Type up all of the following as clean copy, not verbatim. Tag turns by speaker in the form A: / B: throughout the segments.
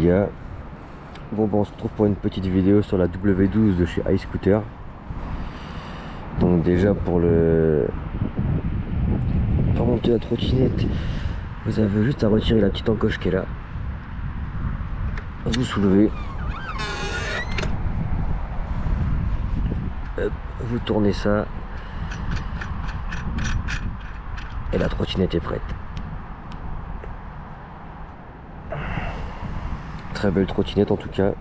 A: gars. Bon on se retrouve pour une petite vidéo sur la W12 de chez iScooter. Donc déjà pour monter la trottinette, vous avez juste à retirer la petite encoche qui est là. Vous soulevez. Hop, vous tournez ça. Et la trottinette est prête. Très belle trottinette en tout cas.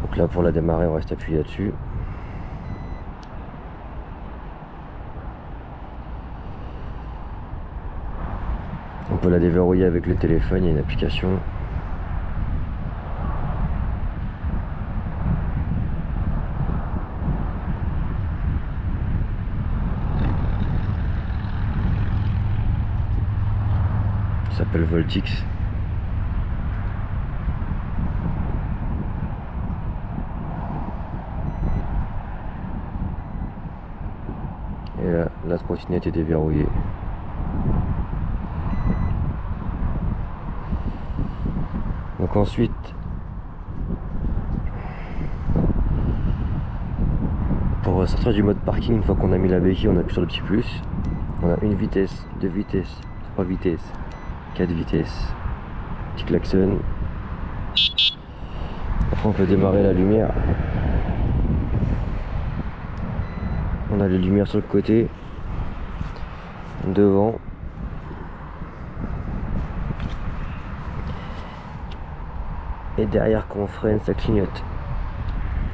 A: Donc là pour la démarrer on reste appuyé là-dessus. On peut la déverrouiller avec le téléphone, il y a une application. Ça s'appelle Voltix. Et là, la trottinette est déverrouillée. Donc ensuite, pour sortir du mode parking, une fois qu'on a mis la béquille, on appuie sur le petit plus. On a une vitesse, 2 vitesses, 3 vitesses, 4 vitesses, petit klaxon. Après on peut démarrer la lumière. On a les lumières sur le côté, devant. Et derrière quand on freine ça clignote.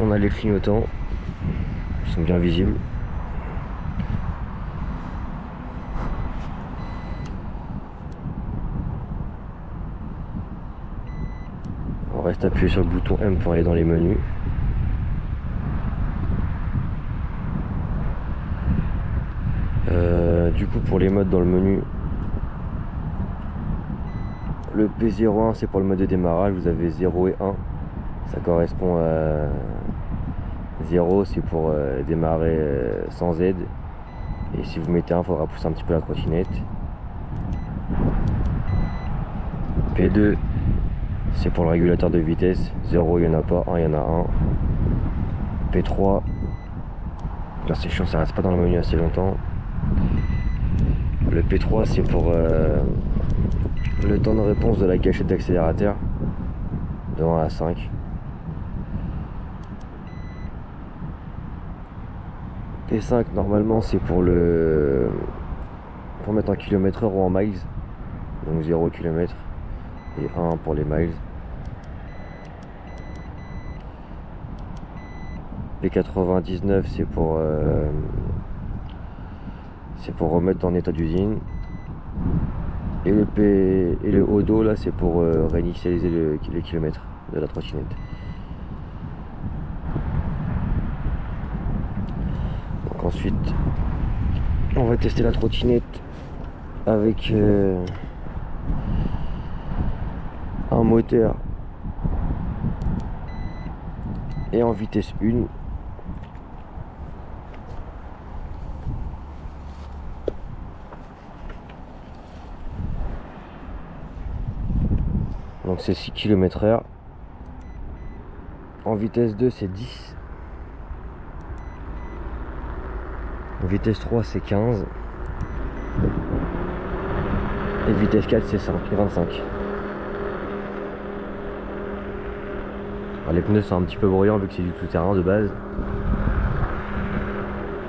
A: On a les clignotants, ils sont bien visibles. On reste appuyé sur le bouton M pour aller dans les menus. Du coup pour les modes dans le menu, le P01 c'est pour le mode de démarrage, vous avez 0 et 1, ça correspond à 0 c'est pour démarrer sans aide, et si vous mettez 1 il faudra pousser un petit peu la trottinette. P2 c'est pour le régulateur de vitesse, 0 il n'y en a pas, 1 il y en a un. P3, là c'est chiant, ça reste pas dans le menu assez longtemps. Le P3 c'est pour le temps de réponse de la gâchette d'accélérateur de 1 à 5. P5 normalement c'est pour mettre en km/h ou en miles, donc 0 km et 1 pour les miles. P99 c'est pour remettre en état d'usine. Et le Odo là c'est pour réinitialiser les kilomètres de la trottinette. Donc ensuite on va tester la trottinette avec un moteur et en vitesse 1. Donc c'est 6 km/h. En vitesse 2 c'est 10. En vitesse 3 c'est 15. Et vitesse 4 c'est 25. Alors, les pneus sont un petit peu bruyants vu que c'est du tout-terrain de base.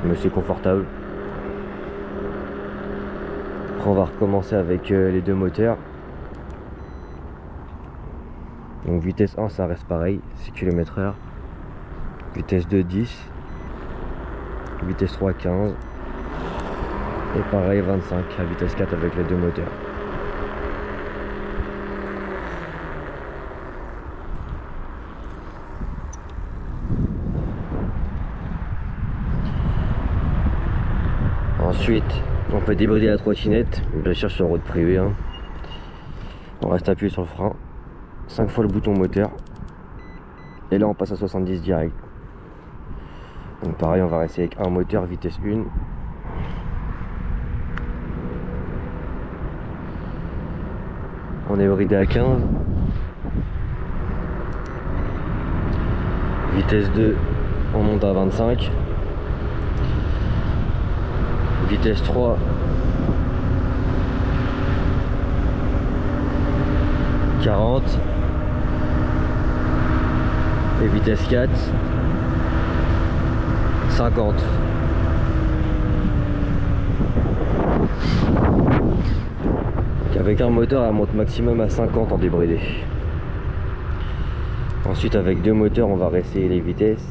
A: Mais c'est confortable. Après on va recommencer avec les deux moteurs. Donc vitesse 1 ça reste pareil, 6 km/h. Vitesse 2 10. Vitesse 3 15. Et pareil 25 à vitesse 4 avec les deux moteurs. Ensuite on peut débrider la trottinette, bien sûr sur route privée. On reste appuyé sur le frein, 5 fois le bouton moteur, Et là on passe à 70 direct. Donc pareil, on va rester avec un moteur vitesse 1. On est bridé à 15. Vitesse 2, on monte à 25. Vitesse 3. « 40. Et vitesse 4. 50. Avec un moteur, elle monte maximum à 50 en débridé. Ensuite, avec deux moteurs, on va réessayer les vitesses.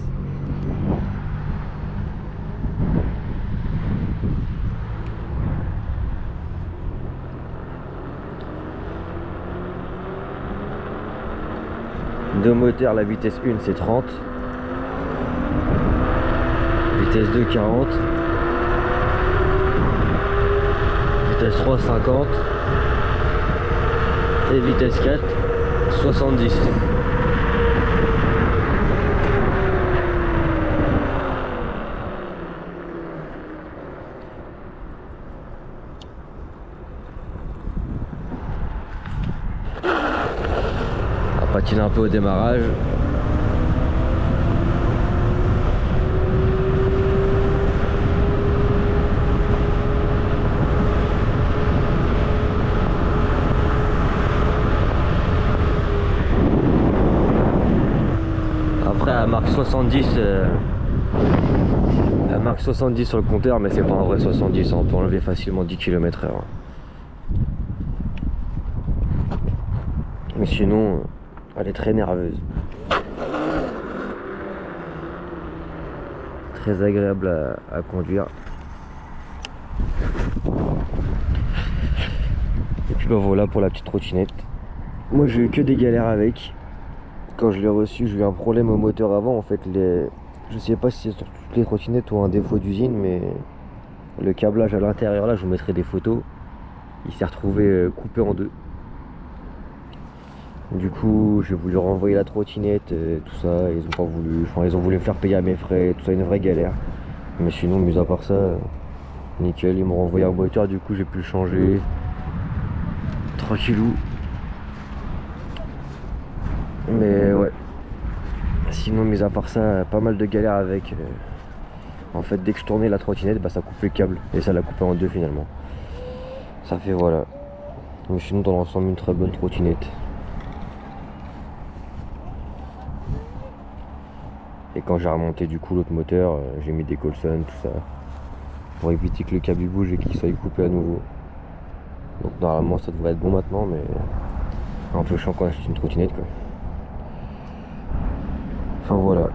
A: Deux moteurs, la vitesse 1 c'est 30. Vitesse 2 40. Vitesse 3 50. Et vitesse 4 70. On va patiner un peu au démarrage. Après elle marque 70, elle marque 70 sur le compteur, mais c'est pas un vrai 70, on peut enlever facilement 10 km/h. Mais sinon, elle est très nerveuse. Très agréable à conduire. Et puis bah voilà pour la petite trottinette. Moi j'ai eu que des galères avec. Quand je l'ai reçu, j'ai eu un problème au moteur avant. En fait, je sais pas si c'est sur toutes les trottinettes ou un défaut d'usine, mais le câblage à l'intérieur, là, je vous mettrai des photos. Il s'est retrouvé coupé en deux. Du coup, j'ai voulu renvoyer la trottinette, tout ça. Ils ont pas voulu. Enfin, ils ont voulu me faire payer à mes frais, tout ça, une vraie galère. Mais sinon, mis à part ça, nickel. Ils m'ont renvoyé un moteur. Du coup, j'ai pu le changer. Tranquillou. Mais ouais. Sinon, mis à part ça, pas mal de galères avec. En fait, dès que je tournais la trottinette, bah, ça coupait le câble. Et ça l'a coupé en deux finalement. Ça fait voilà. Mais sinon, dans l'ensemble, une très bonne trottinette. Et quand j'ai remonté du coup l'autre moteur, j'ai mis des Colson, tout ça. Pour éviter que le câble il bouge et qu'il soit coupé à nouveau. Donc normalement ça devrait être bon maintenant, mais un peu chiant quand on achète une trottinette quoi. Enfin voilà.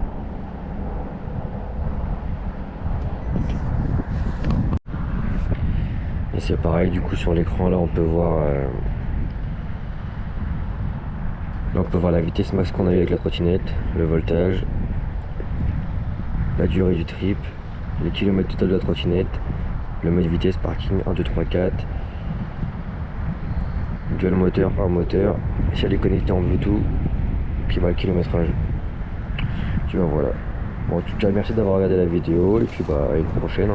A: Et c'est pareil du coup sur l'écran là on peut voir là, on peut voir la vitesse max qu'on a eu avec la trottinette, le voltage, la durée du trip, les kilomètres total de la trottinette, le mode vitesse, parking 1, 2, 3, 4, dual moteur, un moteur, si elle est connectée en Bluetooth, puis bah, le kilométrage. Tu vois voilà. Bon en tout cas merci d'avoir regardé la vidéo et puis bah à une prochaine.